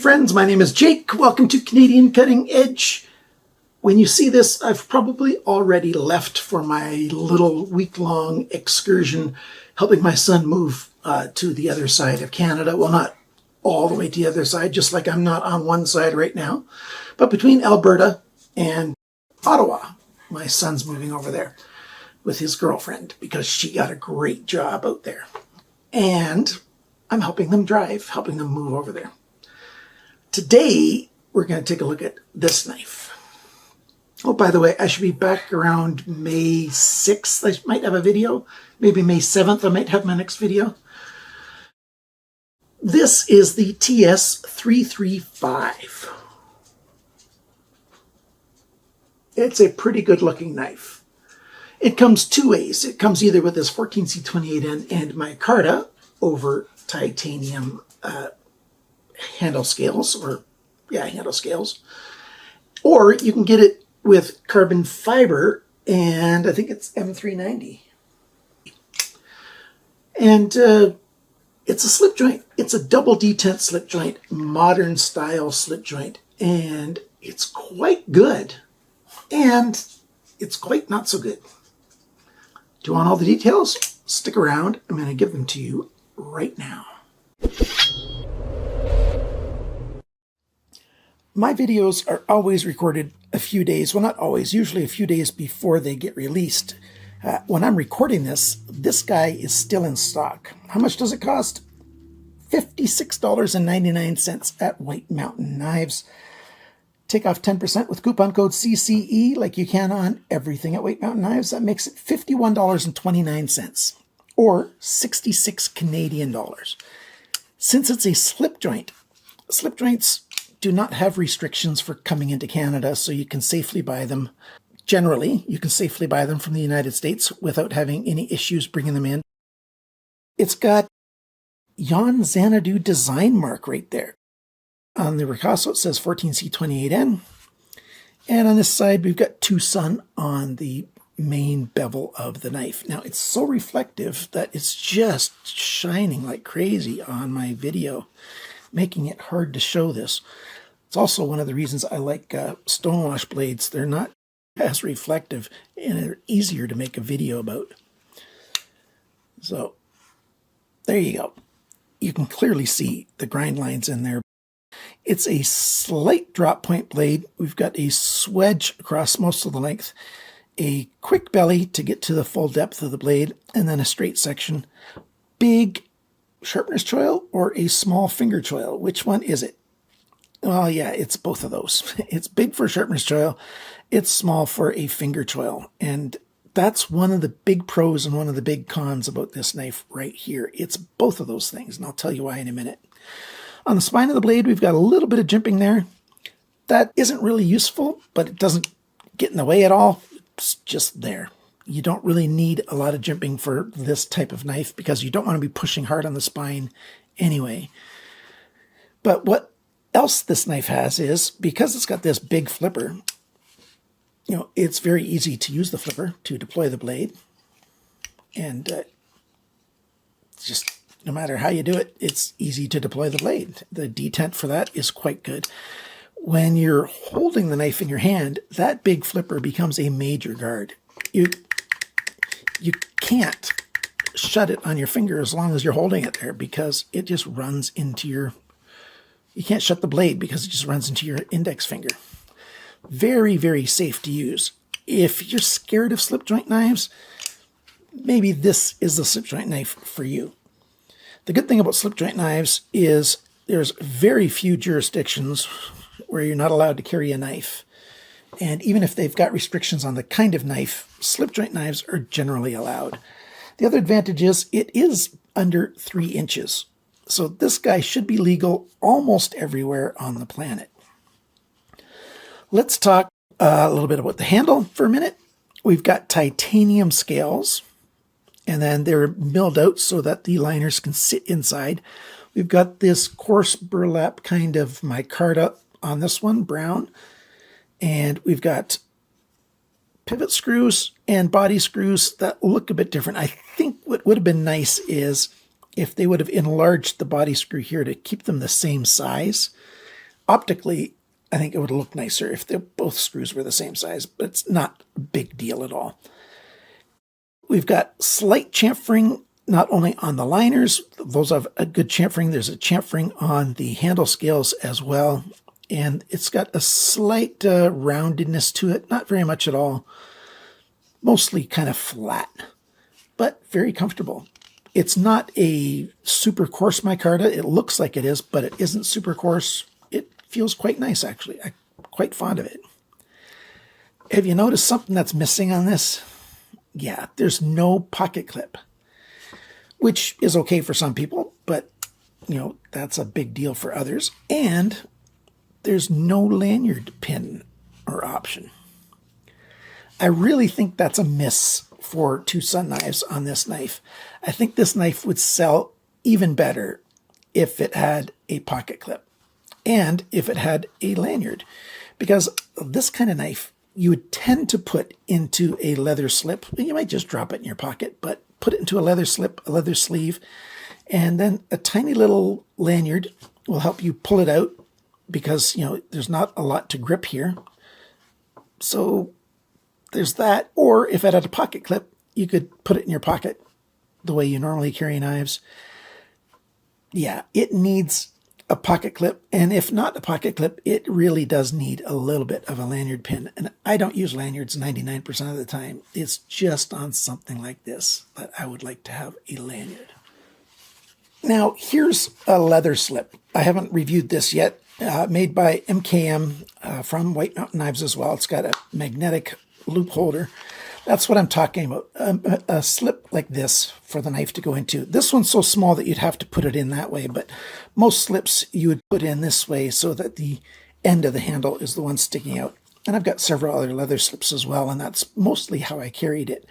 friends, my name is Jake. Welcome to Canadian Cutting Edge. When you see this, I've probably already left for my little week-long excursion helping my son move to the other side of Canada. Well, not all the way to the other side, just like I'm not on one side right now, but between Alberta and Ottawa. My son's moving over there with his girlfriend because she got a great job out there. And I'm helping them drive, helping them move over there. Today, we're going to take a look at this knife. Oh, by the way, I should be back around May 6th. I might have a video. Maybe May 7th, I might have my next video. This is the TS335. It's a pretty good looking knife. It comes two ways. It comes either with this 14C28N and micarta over titanium handle scales, handle scales. Or you can get it with carbon fiber, and I think it's M390. And it's a slip joint. It's a double detent slip joint, modern style slip joint, and it's quite good. And it's quite not so good. Do you want all the details? Stick around. I'm going to give them to you right now. My videos are always recorded a few days, well, not always, usually a few days before they get released. When I'm recording this, this guy is still in stock. How much does it cost? $56.99 at White Mountain Knives. Take off 10% with coupon code CCE like you can on everything at White Mountain Knives. That makes it $51.29 or 66 Canadian dollars. Since it's a slip joints do not have restrictions for coming into Canada, so you can safely buy them. Generally, you can safely buy them from the United States without having any issues bringing them in. It's got Jan Xanadu design mark right there. On the Ricasso, it says 14C28N. And on this side, we've got TwoSun on the main bevel of the knife. Now, it's so reflective that it's just shining like crazy on my video, making it hard to show this. It's also one of the reasons I like stonewash blades. They're not as reflective and they're easier to make a video about. So there you go. You can clearly see the grind lines in there. It's a slight drop point blade. We've got a swedge across most of the length, a quick belly to get to the full depth of the blade, and then a straight section. Big sharpener's choil or a small finger choil? Which one is it? Well, yeah, it's both of those. It's big for a sharpener's choil. It's small for a finger choil. And that's one of the big pros and one of the big cons about this knife right here. It's both of those things, and I'll tell you why in a minute. On the spine of the blade, we've got a little bit of jimping there. That isn't really useful, but it doesn't get in the way at all. It's just there. You don't really need a lot of jimping for this type of knife because you don't want to be pushing hard on the spine anyway. But what else this knife has is, because it's got this big flipper, it's very easy to use the flipper to deploy the blade. And just no matter how you do it, it's easy to deploy the blade. The detent for that is quite good. When you're holding the knife in your hand, that big flipper becomes a major guard. You can't shut it on your finger as long as you're holding it there because it just runs into your... You can't shut the blade because it just runs into your index finger. Very, very safe to use. If you're scared of slip joint knives, maybe this is the slip joint knife for you. The good thing about slip joint knives is there's very few jurisdictions where you're not allowed to carry a knife. And even if they've got restrictions on the kind of knife, slip joint knives are generally allowed. The other advantage is it is under 3 inches. So this guy should be legal almost everywhere on the planet. Let's talk a little bit about the handle for a minute. We've got titanium scales, and then they're milled out so that the liners can sit inside. We've got this coarse burlap kind of micarta on this one, brown. And we've got pivot screws and body screws that look a bit different. I think what would have been nice is if they would have enlarged the body screw here to keep them the same size. Optically, I think it would look nicer if both screws were the same size, but it's not a big deal at all. We've got slight chamfering, not only on the liners, those have a good chamfering, there's a chamfering on the handle scales as well. And it's got a slight roundedness to it, not very much at all. Mostly kind of flat, but very comfortable. It's not a super coarse micarta. It looks like it is, but it isn't super coarse. It feels quite nice, actually. I'm quite fond of it. Have you noticed something that's missing on this? Yeah, there's no pocket clip, which is okay for some people, but, you know, that's a big deal for others. And there's no lanyard pin or option. I really think that's a miss for TwoSun knives on this knife. I think this knife would sell even better if it had a pocket clip and if it had a lanyard, because this kind of knife you would tend to put into a leather slip. You might just drop it in your pocket, but put it into a leather slip, a leather sleeve, and then a tiny little lanyard will help you pull it out, because, you know, there's not a lot to grip here. So there's that. Or if it had a pocket clip, you could put it in your pocket the way you normally carry knives. Yeah, it needs a pocket clip. And if not a pocket clip, it really does need a little bit of a lanyard pin. And I don't use lanyards 99% of the time. It's just on something like this that I would like to have a lanyard. Now, here's a leather slip. I haven't reviewed this yet. Made by MKM from White Mountain Knives as well. It's got a magnetic loop holder. That's what I'm talking about. A slip like this for the knife to go into. This one's so small that you'd have to put it in that way, but most slips you would put in this way so that the end of the handle is the one sticking out. And I've got several other leather slips as well, and that's mostly how I carried it,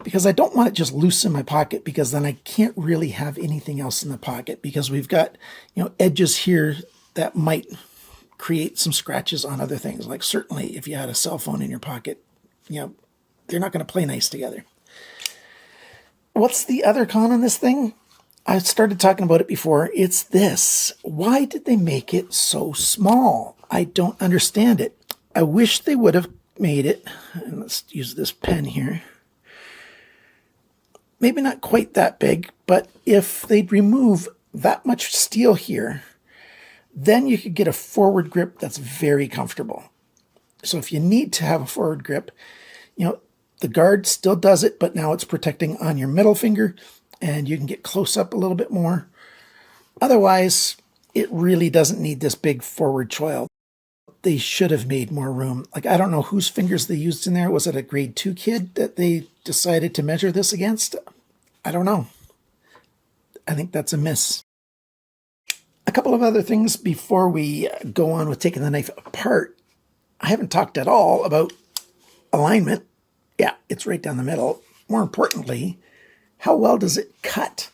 because I don't want it just loose in my pocket, because then I can't really have anything else in the pocket, because we've got, you know, edges here that might create some scratches on other things. Like certainly if you had a cell phone in your pocket, you know, they're not going to play nice together. What's the other con on this thing? I started talking about it before. It's this. Why did they make it so small? I don't understand it. I wish they would have made it, and let's use this pen here, maybe not quite that big, but if they'd remove that much steel here, then you could get a forward grip that's very comfortable. So if you need to have a forward grip, you know, the guard still does it, but now it's protecting on your middle finger, and you can get close up a little bit more. Otherwise, it really doesn't need this big forward choil. They should have made more room. Like, I don't know whose fingers they used in there. Was it a grade 2 kid that they decided to measure this against? I don't know. I think that's a miss. A couple of other things before we go on with taking the knife apart. I haven't talked at all about alignment. Yeah, it's right down the middle. More importantly, how well does it cut?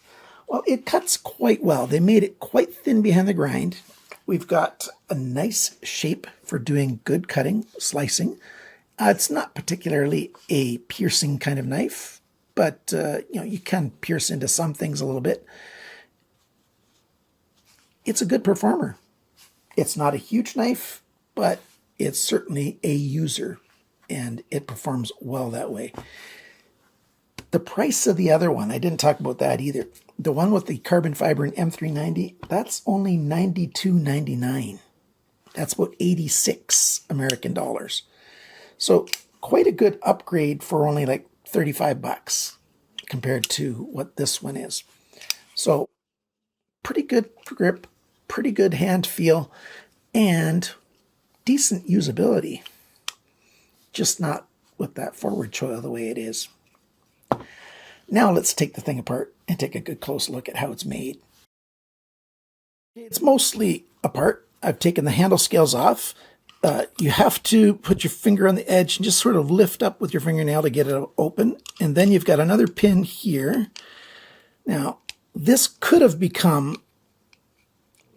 Well, it cuts quite well. They made it quite thin behind the grind. We've got a nice shape for doing good cutting, slicing. It's not particularly a piercing kind of knife, but you know, you can pierce into some things a little bit. It's a good performer. It's not a huge knife, but it's certainly a user, and it performs well that way. The price of the other one, I didn't talk about that either. The one with the carbon fiber and M390, that's only $92.99. That's about 86 American dollars. So quite a good upgrade for only like 35 bucks compared to what this one is. So pretty good grip, pretty good hand feel, and decent usability. Just not with that forward choil the way it is. Now let's take the thing apart and take a good close look at how it's made. It's mostly apart. I've taken the handle scales off. You have to put your finger on the edge and just sort of lift up with your fingernail to get it open. And then you've got another pin here. Now, this could have become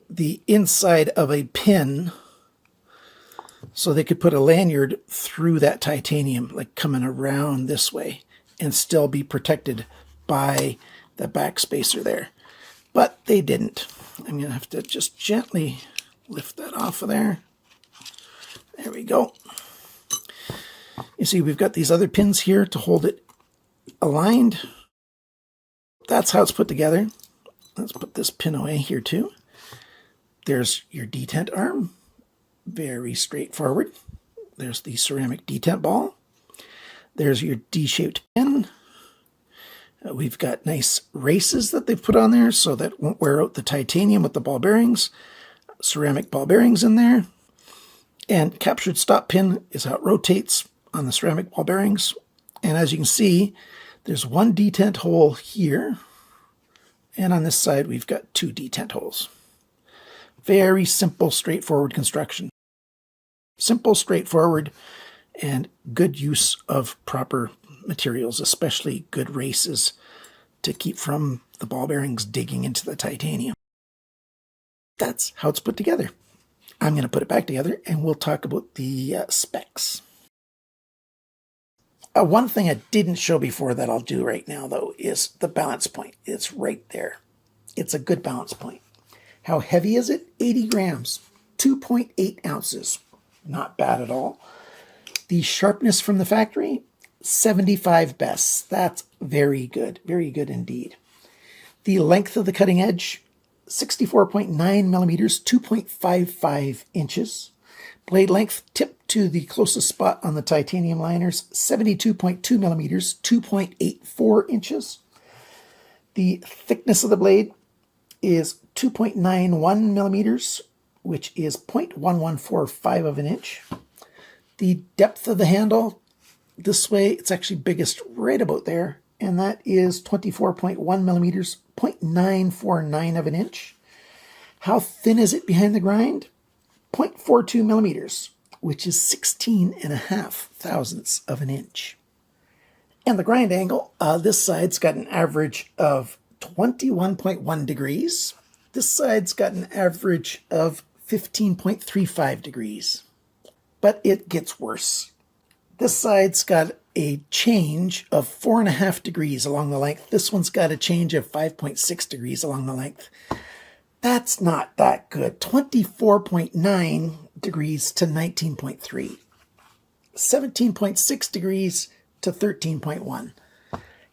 the inside of a pin, so they could put a lanyard through that titanium, like coming around this way, and still be protected by the back spacer there. But they didn't. I'm going to have to just gently lift that off of there. There we go. You see, we've got these other pins here to hold it aligned. That's how it's put together. Let's put this pin away here too. There's your detent arm. Very straightforward. There's the ceramic detent ball. There's your D-shaped pin. We've got nice races that they've put on there so that it won't wear out the titanium with the ball bearings. Ceramic ball bearings in there. And captured stop pin is how it rotates on the ceramic ball bearings. And as you can see, there's one detent hole here. And on this side, we've got two detent holes. Very simple, straightforward construction. Simple, straightforward, and good use of proper materials, especially good races to keep from the ball bearings digging into the titanium. That's how it's put together. I'm going to put it back together and we'll talk about the specs. One thing I didn't show before that I'll do right now, though, is the balance point. It's right there. It's a good balance point. How heavy is it? 80 grams, 2.8 ounces. Not bad at all. The sharpness from the factory, 75 bests. That's very good indeed. The length of the cutting edge, 64.9 millimeters, 2.55 inches. Blade length, tip to the closest spot on the titanium liners, 72.2 millimeters, 2.84 inches. The thickness of the blade is 2.91 millimeters, which is 0.1145 of an inch. The depth of the handle, this way, it's actually biggest right about there, and that is 24.1 millimeters, 0.949 of an inch. How thin is it behind the grind? 0.42 millimeters, which is 16.5 thousandths of an inch. And the grind angle, this side's got an average of 21.1 degrees. This side's got an average of 15.35 degrees. But it gets worse. This side's got a change of 4.5 degrees along the length. This one's got a change of 5.6 degrees along the length. That's not that good. 24.9 degrees to 19.3. 17.6 degrees to 13.1.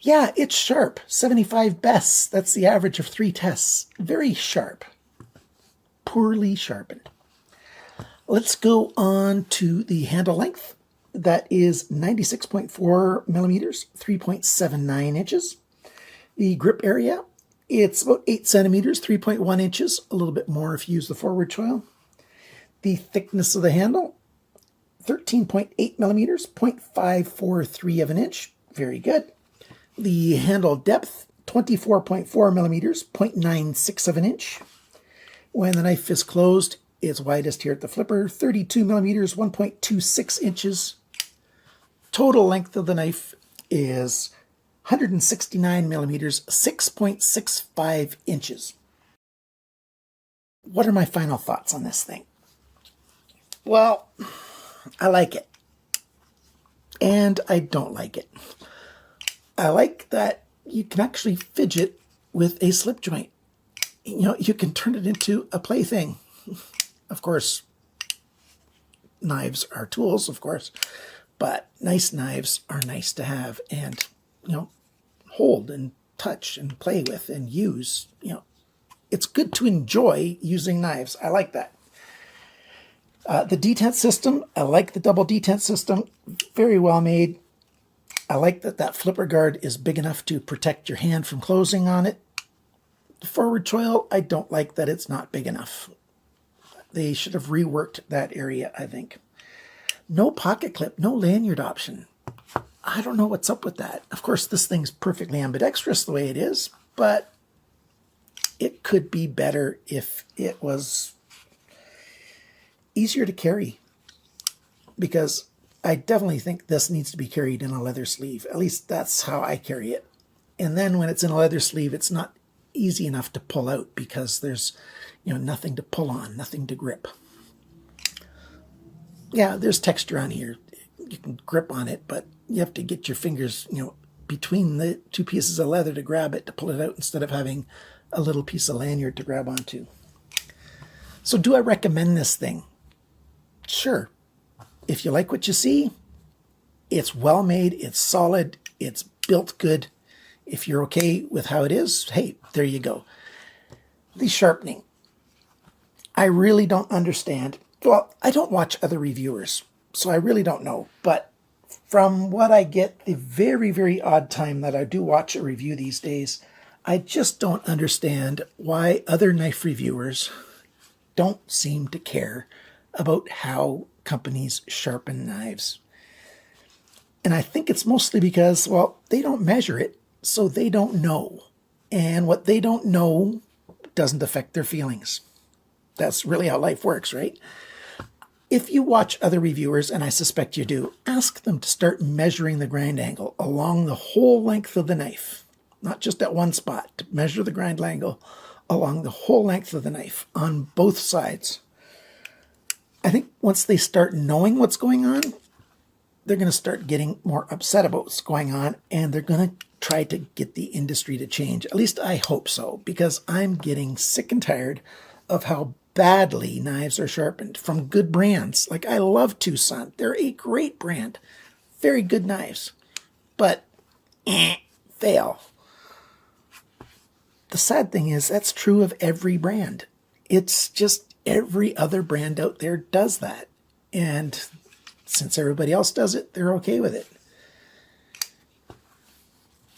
Yeah, it's sharp. 75 bests. That's the average of 3 tests. Very sharp. Poorly sharpened. Let's go on to the handle length. That is 96.4 millimeters, 3.79 inches. The grip area, it's about 8 centimeters, 3.1 inches, a little bit more if you use the forward choil. The thickness of the handle, 13.8 millimeters, 0.543 of an inch. Very good. The handle depth, 24.4 millimeters, 0.96 of an inch. When the knife is closed, it's widest here at the flipper, 32 millimeters, 1.26 inches. Total length of the knife is 169 millimeters, 6.65 inches. What are my final thoughts on this thing? Well, I like it. And I don't like it. I like that you can actually fidget with a slip joint. You know, you can turn it into a plaything. Of course, knives are tools, of course, but nice knives are nice to have and, you know, hold and touch and play with and use. You know, it's good to enjoy using knives. I like that. The detent system, I like the double detent system. Very well made. I like that that flipper guard is big enough to protect your hand from closing on it. The forward choil, I don't like that it's not big enough. They should have reworked that area, I think. No pocket clip, no lanyard option. I don't know what's up with that. Of course, this thing's perfectly ambidextrous the way it is, but it could be better if it was easier to carry. Because I definitely think this needs to be carried in a leather sleeve. At least that's how I carry it. And then when it's in a leather sleeve, it's not easy enough to pull out because there's, you know, nothing to pull on, nothing to grip. Yeah, there's texture on here. You can grip on it, but you have to get your fingers, you know, between the two pieces of leather to grab it, to pull it out instead of having a little piece of lanyard to grab onto. So do I recommend this thing? Sure. If you like what you see, it's well made, it's solid, it's built good. If you're okay with how it is, hey, there you go. The sharpening. I really don't understand. Well, I don't watch other reviewers, so I really don't know. But from what I get, the very, very odd time that I do watch a review these days, I just don't understand why other knife reviewers don't seem to care about how companies sharpen knives. And I think it's mostly because, well, they don't measure it, so they don't know. And what they don't know doesn't affect their feelings. That's really how life works, right? If you watch other reviewers, and I suspect you do, ask them to start measuring the grind angle along the whole length of the knife, not just at one spot, to measure the grind angle along the whole length of the knife on both sides. I think once they start knowing what's going on, they're going to start getting more upset about what's going on, and they're going to try to get the industry to change. At least I hope so, because I'm getting sick and tired of how badly knives are sharpened from good brands. Like, I love TwoSun. They're a great brand. Very good knives. But, fail. The sad thing is, that's true of every brand. It's just every other brand out there does that. And since everybody else does it, they're okay with it.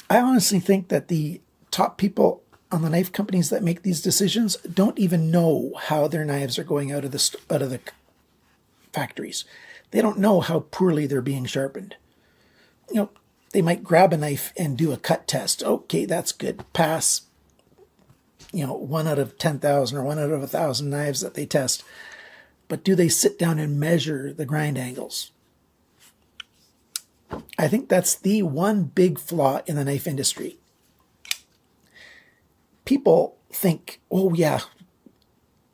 I honestly think that the top people on the knife companies that make these decisions don't even know how their knives are going out of the factories. They don't know how poorly they're being sharpened. You know, they might grab a knife and do a cut test. Okay, that's good. Pass. You know, 1 out of 10,000 or 1 out of 1,000 knives that they test. But do they sit down and measure the grind angles? I think that's the one big flaw in the knife industry. People think, oh yeah,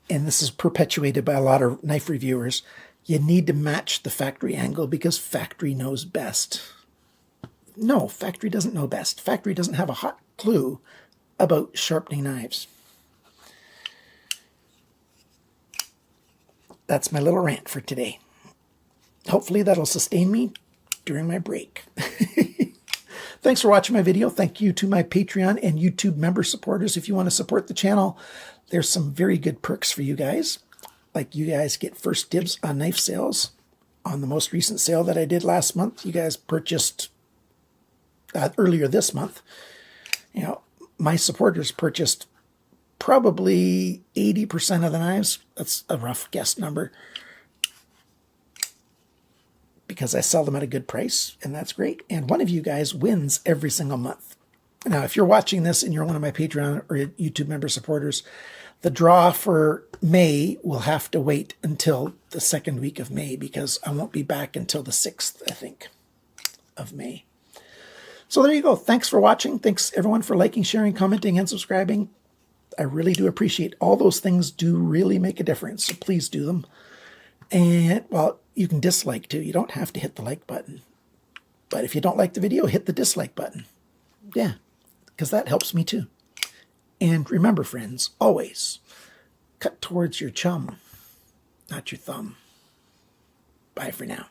and this is perpetuated by a lot of knife reviewers, you need to match the factory angle because factory knows best. No, factory doesn't know best. Factory doesn't have a hot clue about sharpening knives. That's my little rant for today. Hopefully that'll sustain me during my break. Thanks for watching my video. Thank you to my Patreon and YouTube member supporters. If you want to support the channel, there's some very good perks for you guys. Like, you guys get first dibs on knife sales. On the most recent sale that I did last month, you guys purchased earlier this month. You know, my supporters purchased probably 80% of the knives. That's a rough guess number, because I sell them at a good price, and that's great. And one of you guys wins every single month. Now, if you're watching this and you're one of my Patreon or YouTube member supporters, the draw for May will have to wait until the second week of May, because I won't be back until the 6th, I think, of May. So there you go. Thanks for watching. Thanks, everyone, for liking, sharing, commenting, and subscribing. I really do appreciate all those things. Do really make a difference, so please do them. And, well, you can dislike too. You don't have to hit the like button. But if you don't like the video, hit the dislike button. Yeah, because that helps me too. And remember, friends, always cut towards your chum, not your thumb. Bye for now.